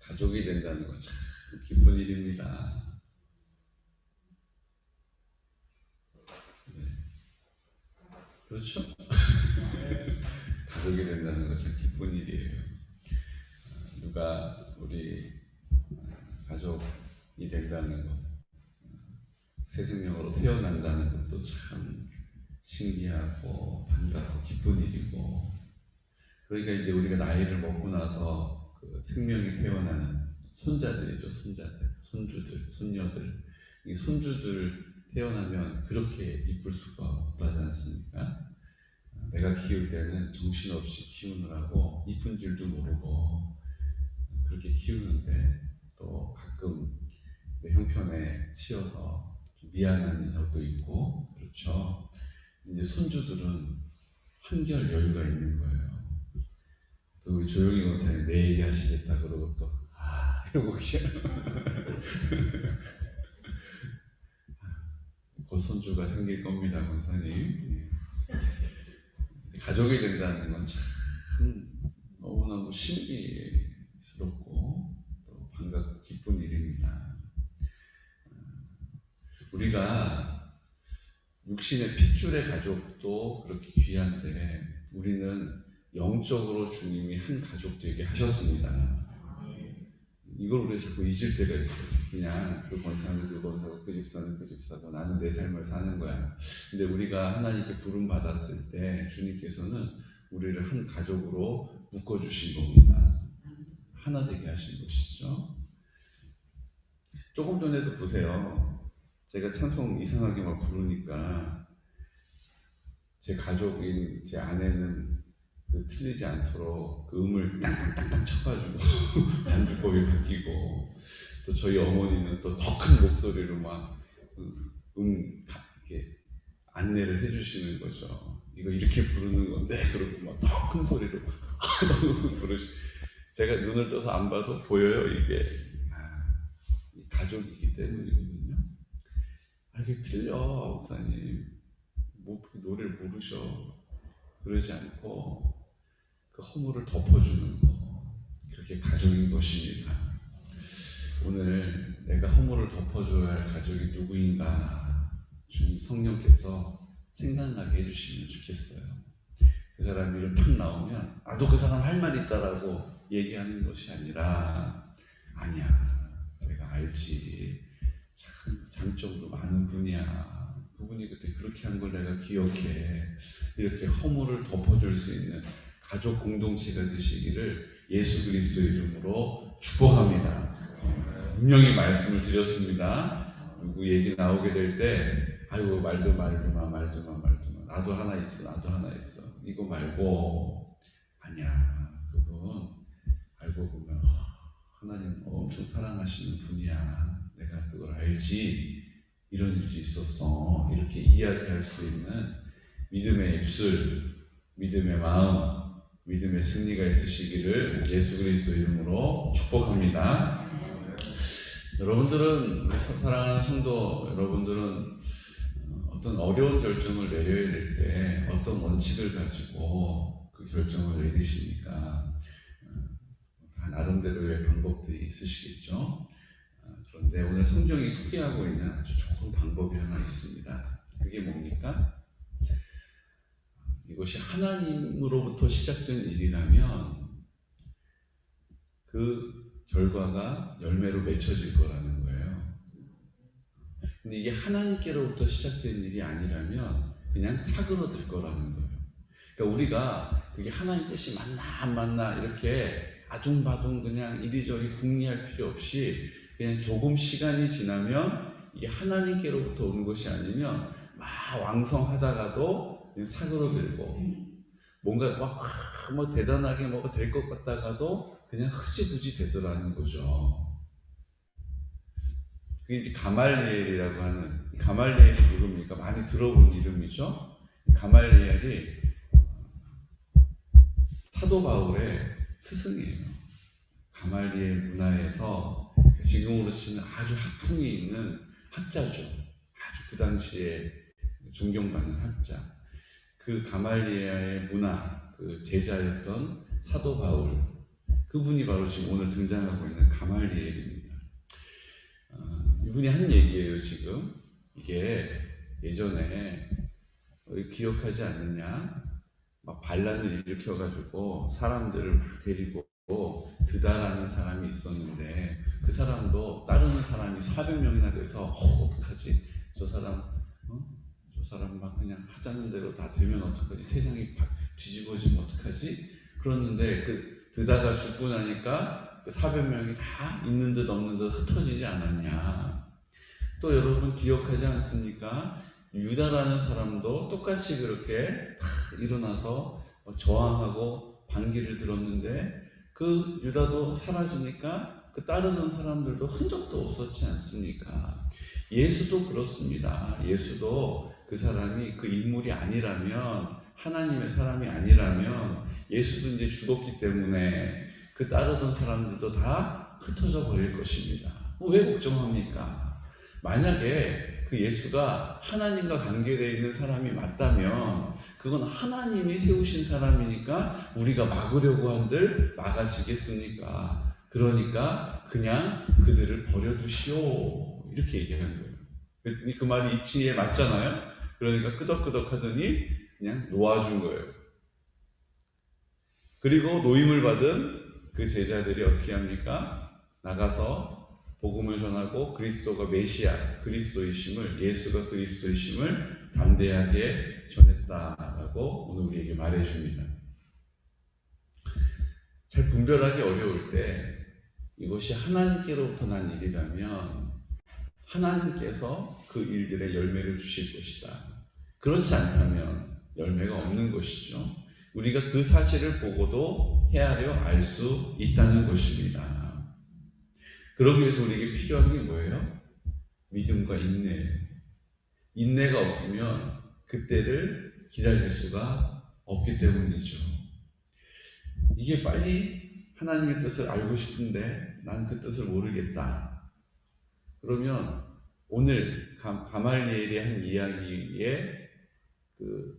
가족이 된다는 건 참 기쁜 일입니다. 네. 그렇죠? 가족이 된다는 건 참 기쁜 일이에요. 누가 우리 가족이 된다는 것, 새 생명으로 태어난다는 것도 참 신기하고 반갑고 기쁜 일이고, 그러니까 이제 우리가 나이를 먹고 나서 그 생명이 태어나는 손자들이죠. 손자들, 손주들, 손녀들. 이 손주들 태어나면 그렇게 이쁠 수가 없다지 않습니까? 내가 키울 때는 정신없이 키우느라고 이쁜 줄도 모르고 그렇게 키우는데, 또 가끔 내 형편에 치여서 좀 미안한 적도 있고, 그렇죠. 이제 손주들은 한결 여유가 있는 거예요. 또 우리 조용히 못하면 내 얘기 하시겠다 그러고 또 이러고 계셔. 곧 손주가 생길 겁니다, 권사님. 가족이 된다는 건 참 너무너무 신비스럽고 또 반갑고 기쁜 일입니다. 우리가 육신의 핏줄의 가족도 그렇게 귀한데, 우리는 영적으로 주님이 한 가족 되게 하셨습니다. 이걸 우리가 자꾸 잊을 때가 있어요. 그냥 그 권사는 그 권사고 그 집사는 그 집사고 나는 내 삶을 사는 거야. 근데 우리가 하나님께 부름 받았을 때 주님께서는 우리를 한 가족으로 묶어주신 겁니다. 하나 되게 하신 것이죠. 조금 전에도 보세요. 제가 찬송 이상하게 막 부르니까 제 가족인 제 아내는 틀리지 않도록 그 음을 땅땅땅땅 쳐가지고 반주법이 바뀌고, 또 저희 어머니는 또 더 큰 목소리로 막 이렇게 안내를 해주시는 거죠. 이거 이렇게 부르는 건데, 그러고 막 더 큰 소리로 제가 눈을 떠서 안 봐도 보여요. 이게 가족이기 때문이거든요. 이게 틀려, 목사님. 뭐 노래를 모르셔. 그러지 않고 그 허물을 덮어주는 거, 그렇게 가족인 것입니다. 오늘 내가 허물을 덮어줘야 할 가족이 누구인가 주님 성령께서 생각나게 해주시면 좋겠어요. 그 사람 이름 탁 나오면 너 그 사람 할 말 있다라고 얘기하는 것이 아니라, 아니야, 내가 알지, 참 장점도 많은 분이야, 그분이 그때 그렇게 한 걸 내가 기억해, 이렇게 허물을 덮어줄 수 있는 가족 공동체가 되시기를 예수 그리스도 이름으로 축복합니다. 분명히 말씀을 드렸습니다. 누구 얘기 나오게 될 때 아이고 말도 마 나도 하나 있어 이거 말고, 아니야, 그분 알고 보면 하나님 엄청 사랑하시는 분이야, 내가 그걸 알지, 이런 일이 있었어, 이렇게 이야기할 수 있는 믿음의 입술, 믿음의 마음, 믿음의 승리가 있으시기를 예수 그리스도 이름으로 축복합니다. 여러분들은, 우리 사랑하는 성도 여러분들은 어떤 어려운 결정을 내려야 될 때 어떤 원칙을 가지고 그 결정을 내리십니까? 다 나름대로의 방법들이 있으시겠죠? 그런데 오늘 성경이 소개하고 있는 아주 좋은 방법이 하나 있습니다. 그게 뭡니까? 이것이 하나님으로부터 시작된 일이라면 그 결과가 열매로 맺혀질 거라는 거예요. 근데 이게 하나님께로부터 시작된 일이 아니라면 그냥 사그러들 거라는 거예요. 그러니까 우리가 그게 하나님 뜻이 맞나 안 맞나 이렇게 아둥바둥 그냥 이리저리 궁리할 필요 없이, 그냥 조금 시간이 지나면 이게 하나님께로부터 오는 것이 아니면 막 왕성하다가도 그냥 사그러들고, 뭔가 뭐 대단하게 뭐가 될 것 같다가도 그냥 흐지부지 되더라는 거죠. 그게 이제 가말리엘이라고 하는, 가말리엘이 누굽니까? 많이 들어본 이름이죠. 가말리엘이 사도 바울의 스승이에요. 가말리엘 문화에서 지금으로 치면 아주 학풍이 있는 학자죠. 아주 그 당시에 존경받는 학자. 그 가말리엘의 문화, 그 제자였던 사도 바울, 그분이 바로 지금 오늘 등장하고 있는 가말리엘입니다. 이분이 한 얘기예요. 지금 이게 예전에 기억하지 않느냐, 막 반란을 일으켜가지고 사람들을 막 데리고 드다라는 사람이 있었는데, 그 사람도 따르는 사람이 400명이나 돼서 어떡하지? 저 사람 막 그냥 하자는 대로 다 되면 어떡하지? 세상이 뒤집어지면 어떡하지? 그랬는데 그 드다가 죽고 나니까 그 400명이 다 있는 듯 없는 듯 흩어지지 않았냐. 또 여러분 기억하지 않습니까? 유다라는 사람도 똑같이 그렇게 다 일어나서 저항하고 반기를 들었는데, 그 유다도 사라지니까 그 따르던 사람들도 흔적도 없었지 않습니까? 예수도 그렇습니다. 예수도 그 사람이 그 인물이 아니라면, 하나님의 사람이 아니라면 예수도 이제 죽었기 때문에 그 따르던 사람들도 다 흩어져 버릴 것입니다. 왜 걱정합니까? 만약에 그 예수가 하나님과 관계되어 있는 사람이 맞다면 그건 하나님이 세우신 사람이니까 우리가 막으려고 한들 막아지겠습니까? 그러니까 그냥 그들을 버려두시오, 이렇게 얘기하는 거예요. 그랬더니 그 말이 이치에 맞잖아요. 그러니까 끄덕끄덕 하더니 그냥 놓아준 거예요. 그리고 노임을 받은 그 제자들이 어떻게 합니까? 나가서 복음을 전하고 그리스도가 메시아, 그리스도이심을, 예수가 그리스도이심을 담대하게 전했다라고 오늘 우리에게 말해줍니다. 잘 분별하기 어려울 때 이것이 하나님께로부터 난 일이라면 하나님께서 그 일들의 열매를 주실 것이다. 그렇지 않다면 열매가 없는 것이죠. 우리가 그 사실을 보고도 헤아려 알 수 있다는 것입니다. 그러기 위해서 우리에게 필요한 게 뭐예요? 믿음과 인내예요. 인내가 없으면 그때를 기다릴 수가 없기 때문이죠. 이게 빨리 하나님의 뜻을 알고 싶은데 난 그 뜻을 모르겠다. 그러면 오늘 가말리엘이 한 이야기에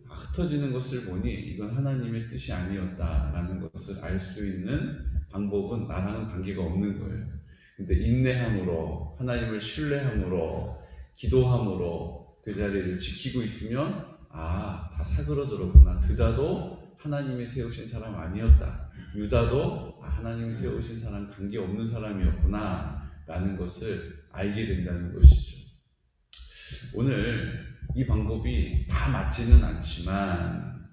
흩어지는 것을 보니 이건 하나님의 뜻이 아니었다라는 것을 알 수 있는 방법은 나랑은 관계가 없는 거예요. 근데 인내함으로, 하나님을 신뢰함으로, 기도함으로 그 자리를 지키고 있으면 다 사그러들었구나. 드다도 하나님이 세우신 사람 아니었다. 유다도 하나님이 세우신 사람, 관계없는 사람이었구나 라는 것을 알게 된다는 것이죠. 오늘 이 방법이 다 맞지는 않지만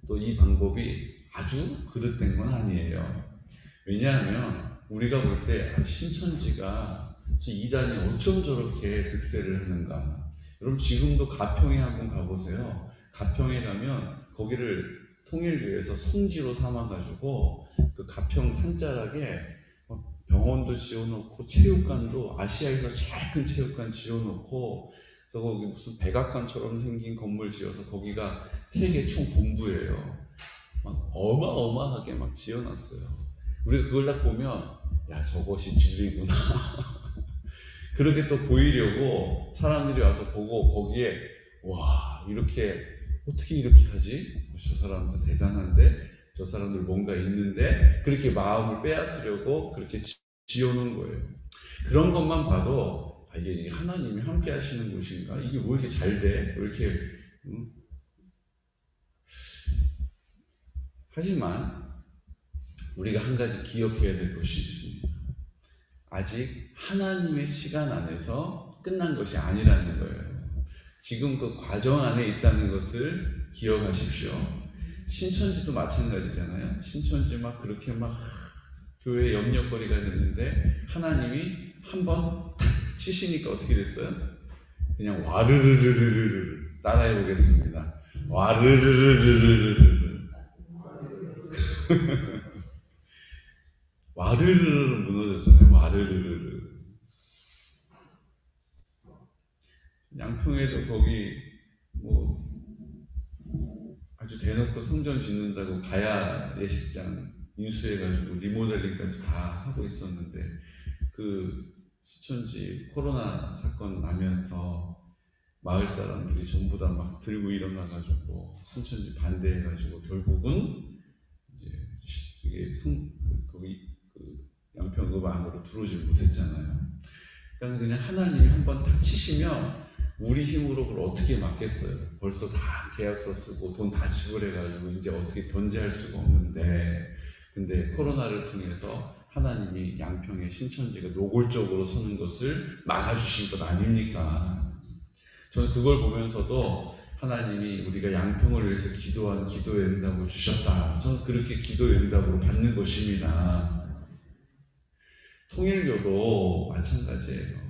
또 이 방법이 아주 그릇된 건 아니에요. 왜냐하면 우리가 볼 때 신천지가 저 이단이 어쩜 저렇게 득세를 하는가. 여러분 지금도 가평에 한번 가보세요. 가평에 가면 거기를 통일교에서 성지로 삼아가지고 그 가평 산자락에 병원도 지어놓고 체육관도 아시아에서 제일 큰 체육관 지어놓고, 그래서 거기 무슨 백악관처럼 생긴 건물 지어서 거기가 세계 총본부예요. 막 어마어마하게 막 지어놨어요. 우리가 그걸 딱 보면 야 저것이 진리구나 그렇게 또 보이려고 사람들이 와서 보고 거기에 와 이렇게 어떻게 이렇게 하지? 저 사람도 대단한데, 저 사람들 뭔가 있는데, 그렇게 마음을 빼앗으려고 그렇게 지어놓은 거예요. 그런 것만 봐도 이게 하나님이 함께 하시는 곳인가? 이게 왜 이렇게 잘 돼? 왜 이렇게 하지만 우리가 한 가지 기억해야 될 것이 있습니다. 아직 하나님의 시간 안에서 끝난 것이 아니라는 거예요. 지금 그 과정 안에 있다는 것을 기억하십시오. 신천지도 마찬가지잖아요. 신천지 막 그렇게 막 교회 염려거리가 됐는데 하나님이 한번 치시니까 어떻게 됐어요? 그냥 와르르르르르 따라해 보겠습니다. 와르르르르르르 와르르르 무너졌잖아요. 와르르르르. 양평에도 거기 뭐 아주 대놓고 성전 짓는다고 가야 예식장 인수해가지고 리모델링까지 다 하고 있었는데, 그 시천지 코로나 사건 나면서 마을 사람들이 전부 다 막 들고 일어나가지고 신천지 반대해가지고 결국은 이제 이게 거기 그 안으로 들어오지 못했잖아요. 그러니까 그냥 하나님이 한번 탁 치시면 우리 힘으로 그걸 어떻게 막겠어요. 벌써 다 계약서 쓰고 돈 다 지불해가지고 이제 어떻게 변제할 수가 없는데, 근데 코로나를 통해서 하나님이 양평의 신천지가 노골적으로 서는 것을 막아주신 것 아닙니까? 저는 그걸 보면서도 하나님이 우리가 양평을 위해서 기도한 기도의 응답을 주셨다. 저는 그렇게 기도의 응답으로 받는 것입니다. 통일교도 마찬가지예요.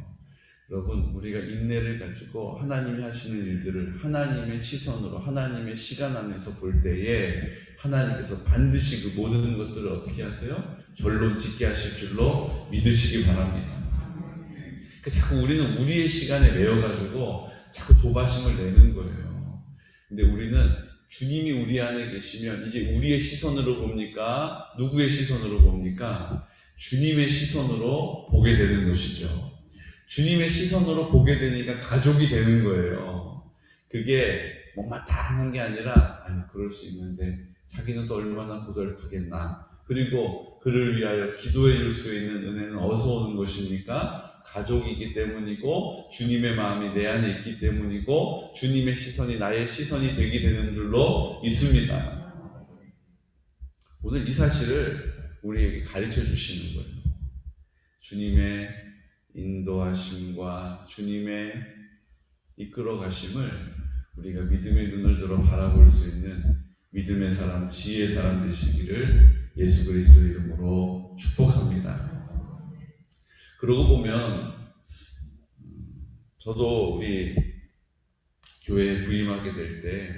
여러분, 우리가 인내를 가지고 하나님이 하시는 일들을 하나님의 시선으로, 하나님의 시간 안에서 볼 때에 하나님께서 반드시 그 모든 것들을 어떻게 하세요? 결론 짓게 하실 줄로 믿으시기 바랍니다. 그러니까 자꾸 우리는 우리의 시간에 매여가지고 자꾸 조바심을 내는 거예요. 근데 우리는 주님이 우리 안에 계시면 이제 우리의 시선으로 봅니까? 누구의 시선으로 봅니까? 주님의 시선으로 보게 되는 것이죠. 주님의 시선으로 보게 되니까 가족이 되는 거예요. 그게 못마땅한 게 아니라, 그럴 수 있는데 자기는 또 얼마나 고달프겠나. 그리고 그를 위하여 기도해 줄 수 있는 은혜는 어디서 오는 것입니까? 가족이기 때문이고, 주님의 마음이 내 안에 있기 때문이고, 주님의 시선이 나의 시선이 되게 되는 줄로 믿습니다. 오늘 이 사실을 우리에게 가르쳐 주시는 거예요. 주님의 인도하심과 주님의 이끌어 가심을 우리가 믿음의 눈을 들어 바라볼 수 있는 믿음의 사람, 지혜의 사람 되시기를 예수 그리스도 이름으로 축복합니다. 그러고 보면 저도 우리 교회에 부임하게 될 때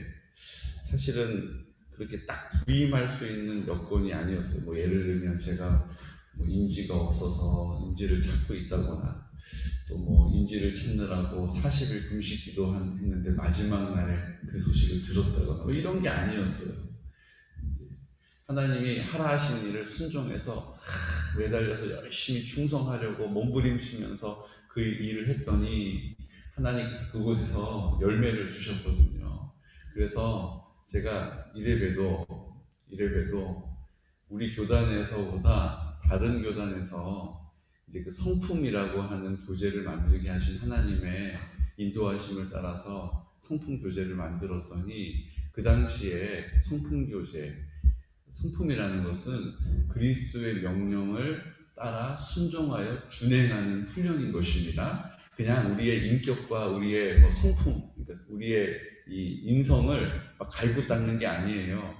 사실은 그렇게 딱 부임할 수 있는 여건이 아니었어요. 뭐 예를 들면 제가 뭐 인지가 없어서 인지를 찾고 있다거나, 또 뭐 인지를 찾느라고 40일 금식기도 했는데 마지막 날에 그 소식을 들었다거나, 뭐 이런 게 아니었어요. 하나님이 하라 하신 일을 순종해서 매달려서 열심히 충성하려고 몸부림치면서 그 일을 했더니 하나님께서 그곳에서 열매를 주셨거든요. 그래서 제가 이래봬도 우리 교단에서보다 다른 교단에서 이제 그 성품이라고 하는 교재를 만들게 하신 하나님의 인도하심을 따라서 성품 교재를 만들었더니, 그 당시에 성품이라는 것은 그리스도의 명령을 따라 순종하여 준행하는 훈련인 것입니다. 그냥 우리의 인격과 우리의 뭐 성품, 그러니까 우리의 이 인성을 막 갈고 닦는 게 아니에요.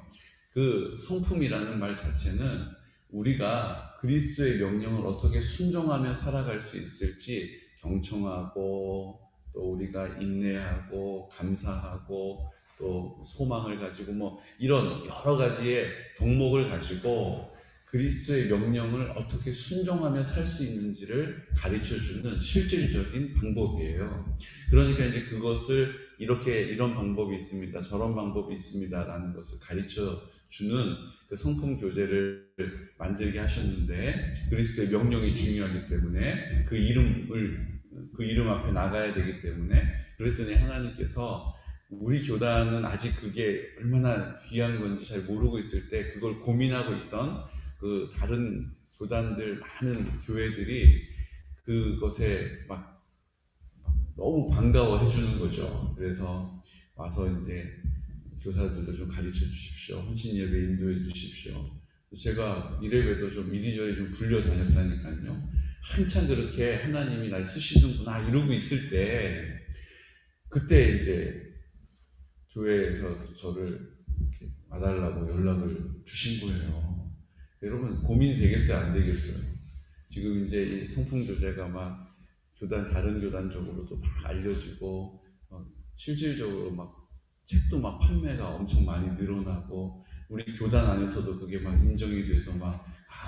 그 성품이라는 말 자체는 우리가 그리스도의 명령을 어떻게 순종하며 살아갈 수 있을지 경청하고, 또 우리가 인내하고 감사하고 또 소망을 가지고 뭐 이런 여러 가지의 덕목을 가지고 그리스도의 명령을 어떻게 순종하며 살 수 있는지를 가르쳐주는 실질적인 방법이에요. 그러니까 이제 그것을 이런 방법이 있습니다, 저런 방법이 있습니다 라는 것을 가르쳐주는 그 성품 교재를 만들게 하셨는데, 그리스도의 명령이 중요하기 때문에 그 이름 앞에 나가야 되기 때문에, 그랬더니 하나님께서 우리 교단은 아직 그게 얼마나 귀한 건지 잘 모르고 있을 때 그걸 고민하고 있던 그 다른 교단들, 많은 교회들이 그것에 막 너무 반가워해 주는 거죠. 그래서 와서 이제 교사들도 좀 가르쳐 주십시오, 헌신 예배 인도해 주십시오. 제가 이래봬도 좀 이리저리 좀 불려 다녔다니까요. 한참 그렇게 하나님이 날 쓰시는구나 이러고 있을 때, 그때 이제 교회에서 저를 이렇게 와달라고 연락을 주신 거예요. 여러분, 고민이 되겠어요, 안 되겠어요? 지금 이제 이 성품 교재가 막 다른 교단 쪽으로도 막 알려지고, 실질적으로 막 책도 막 판매가 엄청 많이 늘어나고, 우리 교단 안에서도 그게 막 인정이 돼서 막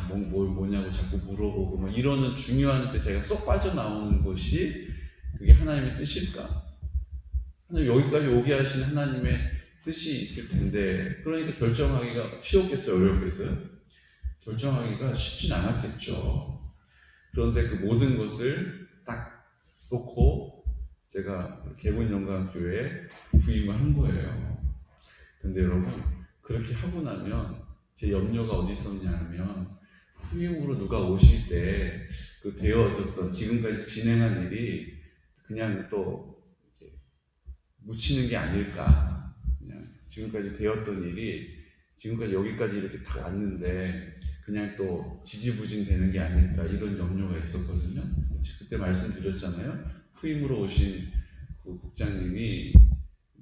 뭐냐고 자꾸 물어보고 막 이러는 중요한 때 제가 쏙 빠져나오는 것이 그게 하나님의 뜻일까? 하나님 여기까지 오게 하신 하나님의 뜻이 있을 텐데, 그러니까 결정하기가 쉬웠겠어요, 어렵겠어요? 결정하기가 쉽진 않았겠죠. 그런데 그 모든 것을 딱 놓고 제가 개군영광교회에 부임을 한 거예요. 근데 여러분, 그렇게 하고 나면 제 염려가 어디 있었냐 하면, 후임으로 누가 오실 때 그 되어졌던 지금까지 진행한 일이 그냥 또 이렇게 묻히는 게 아닐까. 그냥 지금까지 되었던 일이 지금까지 여기까지 이렇게 다 왔는데 그냥 또 지지부진 되는 게 아닐까, 이런 염려가 있었거든요. 그때 말씀드렸잖아요. 후임으로 오신 그 국장님이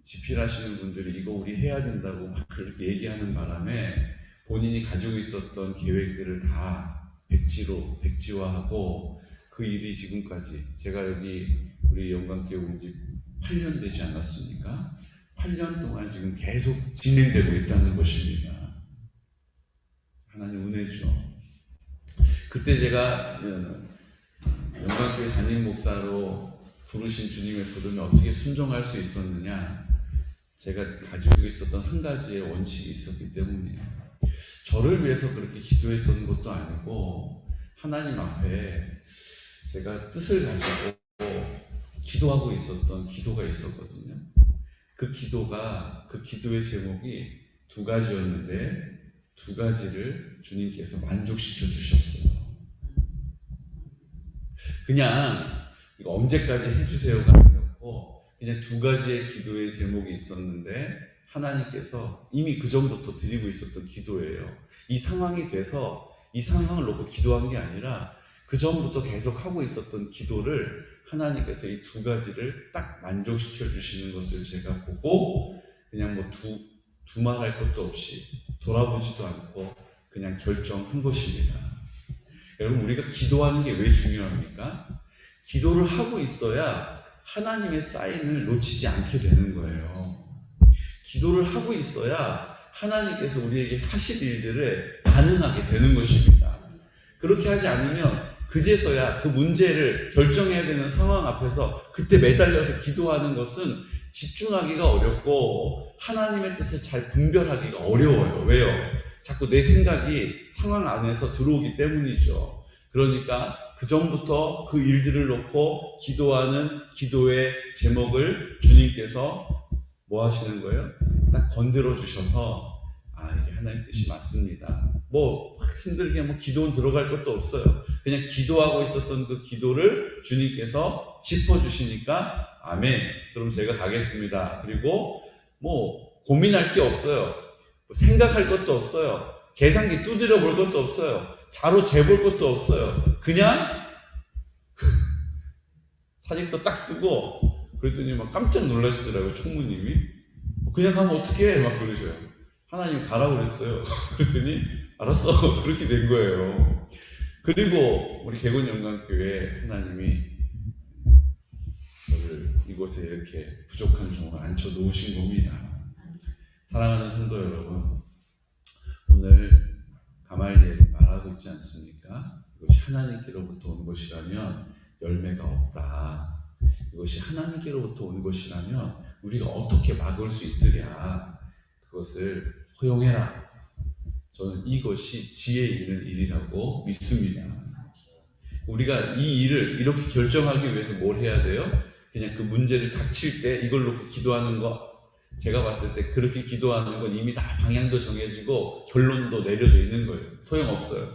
집필하시는 분들이 이거 우리 해야 된다고 막 이렇게 얘기하는 바람에 본인이 가지고 있었던 계획들을 다 백지화하고 그 일이 지금까지, 제가 여기 우리 영광교회 온 지 8년 되지 않았습니까? 8년 동안 지금 계속 진행되고 있다는 것입니다. 하나님 은혜죠. 그때 제가 영광교회 담임 목사로 부르신 주님의 부름에 어떻게 순종할 수 있었느냐, 제가 가지고 있었던 한 가지의 원칙이 있었기 때문이에요. 저를 위해서 그렇게 기도했던 것도 아니고 하나님 앞에 제가 뜻을 가지고 기도하고 있었던 기도가 있었거든요. 그 기도의 제목이 두 가지였는데 두 가지를 주님께서 만족시켜 주셨어요. 그냥 이거 언제까지 해주세요가 아니었고 그냥 두 가지의 기도의 제목이 있었는데 하나님께서 이미 그 전부터 드리고 있었던 기도예요. 이 상황이 돼서 이 상황을 놓고 기도한 게 아니라 그 전부터 계속 하고 있었던 기도를 하나님께서 이 두 가지를 딱 만족시켜 주시는 것을 제가 보고 그냥 뭐 두말할 것도 없이 돌아보지도 않고 그냥 결정한 것입니다. 여러분, 우리가 기도하는 게 왜 중요합니까? 기도를 하고 있어야 하나님의 사인을 놓치지 않게 되는 거예요. 기도를 하고 있어야 하나님께서 우리에게 하실 일들을 반응하게 되는 것입니다. 그렇게 하지 않으면 그제서야 그 문제를 결정해야 되는 상황 앞에서 그때 매달려서 기도하는 것은 집중하기가 어렵고 하나님의 뜻을 잘 분별하기가 어려워요. 왜요? 자꾸 내 생각이 상황 안에서 들어오기 때문이죠. 그러니까 그 전부터 그 일들을 놓고 기도하는 기도의 제목을 주님께서 뭐 하시는 거예요? 딱 건드려 주셔서 이게 하나님 뜻이 맞습니다. 뭐 힘들게 기도는 들어갈 것도 없어요. 그냥 기도하고 있었던 그 기도를 주님께서 짚어주시니까 아멘. 그럼 제가 가겠습니다. 그리고 뭐 고민할 게 없어요. 생각할 것도 없어요. 계산기 두드려 볼 것도 없어요. 자로 재볼 것도 없어요. 그냥 사직서 딱 쓰고 그랬더니 막 깜짝 놀라시더라고요. 총무님이. 그냥 가면 어떡해? 막 그러셔요. 하나님 가라고 그랬어요. 그랬더니 알았어. 그렇게 된 거예요. 그리고 우리 개곤영광교회 하나님이 저를 이곳에 이렇게 부족한 종을 앉혀 놓으신 겁니다. 사랑하는 성도 여러분, 오늘 가말리엘이 말하고 있지 않습니까? 이것이 하나님께로부터 온 것이라면 열매가 없다. 이것이 하나님께로부터 온 것이라면 우리가 어떻게 막을 수 있으랴. 그것을 허용해라. 저는 이것이 지혜 있는 일이라고 믿습니다. 우리가 이 일을 이렇게 결정하기 위해서 뭘 해야 돼요? 그냥 그 문제를 닥칠 때 이걸 놓고 기도하는 거, 제가 봤을 때 그렇게 기도하는 건 이미 다 방향도 정해지고 결론도 내려져 있는 거예요. 소용없어요.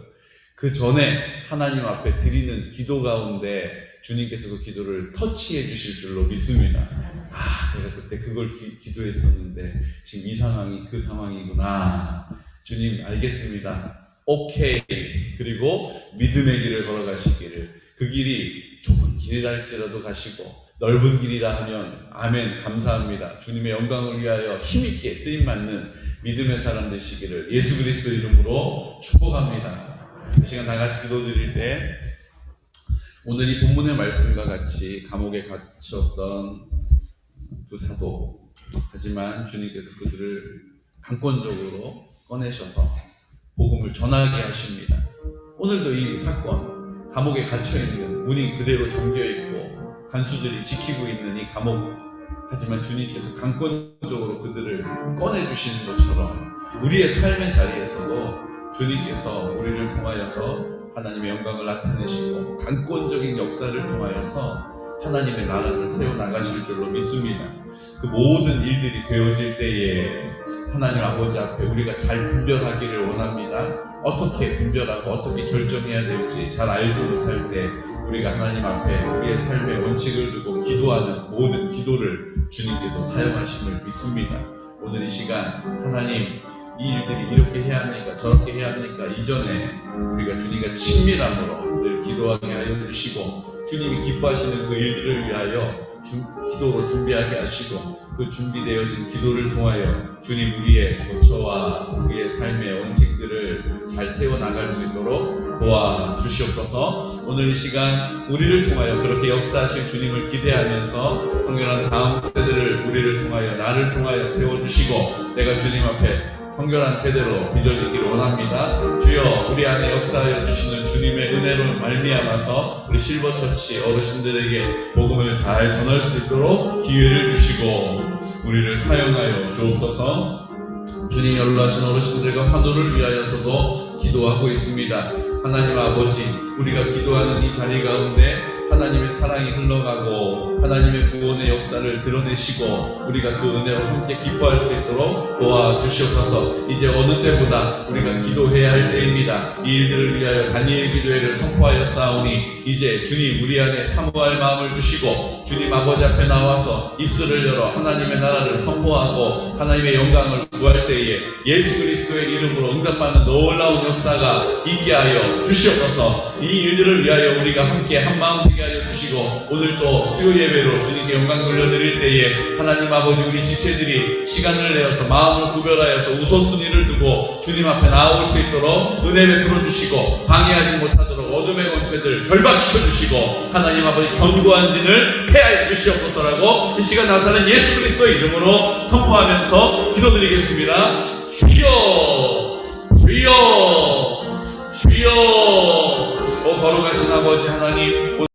그 전에 하나님 앞에 드리는 기도 가운데 주님께서 그 기도를 터치해 주실 줄로 믿습니다. 내가 그때 그걸 기도했었는데 지금 이 상황이 그 상황이구나. 주님 알겠습니다. 오케이. 그리고 믿음의 길을 걸어가시기를, 그 길이 좁은 길이랄지라도 가시고 넓은 길이라 하면 아멘 감사합니다. 주님의 영광을 위하여 힘있게 쓰임받는 믿음의 사람 되시기를 예수 그리스도 이름으로 축복합니다. 이 시간 다 같이 기도드릴 때 오늘 이 본문의 말씀과 같이 감옥에 갇혔던 두 사도, 하지만 주님께서 그들을 강권적으로 꺼내셔서 복음을 전하게 하십니다. 오늘도 이 사건, 감옥에 갇혀있는, 문이 그대로 잠겨있고 간수들이 지키고 있는 이 감옥, 하지만 주님께서 강권적으로 그들을 꺼내주시는 것처럼 우리의 삶의 자리에서도 주님께서 우리를 통하여서 하나님의 영광을 나타내시고 강권적인 역사를 통하여서 하나님의 나라를 세워나가실 줄로 믿습니다. 그 모든 일들이 되어질 때에 하나님 아버지 앞에 우리가 잘 분별하기를 원합니다. 어떻게 분별하고 어떻게 결정해야 될지 잘 알지 못할 때 우리가 하나님 앞에 우리의 삶의 원칙을 두고 기도하는 모든 기도를 주님께서 사용하심을 믿습니다. 오늘 이 시간 하나님 이 일들이 이렇게 해야 합니까? 저렇게 해야 합니까? 이전에 우리가 주님과 친밀함으로 늘 기도하게 하여 주시고 주님이 기뻐하시는 그 일들을 위하여 기도로 준비하게 하시고 그 준비되어진 기도를 통하여 주님 우리의 거처와 우리의 삶의 원칙들을 잘 세워나갈 수 있도록 도와주시옵소서. 오늘 이 시간 우리를 통하여 그렇게 역사하실 주님을 기대하면서 성결한 다음 세대를 우리를 통하여 나를 통하여 세워주시고 내가 주님 앞에 성결한 세대로 빚어지기를 원합니다. 주여 우리 안에 역사하여 주시는 주님의 은혜로 말미암아서 우리 실버처치 어르신들에게 복음을 잘 전할 수 있도록 기회를 주시고 우리를 사용하여 주옵소서. 주님 연로하신 어르신들과 환우를 위하여서도 기도하고 있습니다. 하나님 아버지 우리가 기도하는 이 자리 가운데 하나님의 사랑이 흘러가고 하나님의 구원의 역사를 드러내시고 우리가 그 은혜로 함께 기뻐할 수 있도록 도와주시옵소서. 이제 어느 때보다 우리가 기도해야 할 때입니다. 이 일들을 위하여 다니엘 기도회를 선포하여 싸우니 이제 주님 우리 안에 사모할 마음을 주시고 주님 아버지 앞에 나와서 입술을 열어 하나님의 나라를 선포하고 하나님의 영광을 구할 때에 예수 그리스도의 이름으로 응답하는 놀라운 역사가 있게 하여 주시옵소서. 이 일들을 위하여 우리가 함께 한마음 되게 하여 주시고 오늘 또 수요 예배로 주님께 영광 돌려드릴 때에 하나님 아버지 우리 지체들이 시간을 내어서 마음을 구별하여서 우선순위를 두고 주님 앞에 나올 수 있도록 은혜 베풀어 주시고 방해하지 못하도록 어둠의 권세들 결박시켜 주시고 하나님 아버지 견고한 진을 폐하여 주시옵소서라고 이 시간 나사는 예수 그리스도의 이름으로 선포하면서 기도드리겠습니다. 주여 주여 주여. 오 거룩하신 아버지 하나님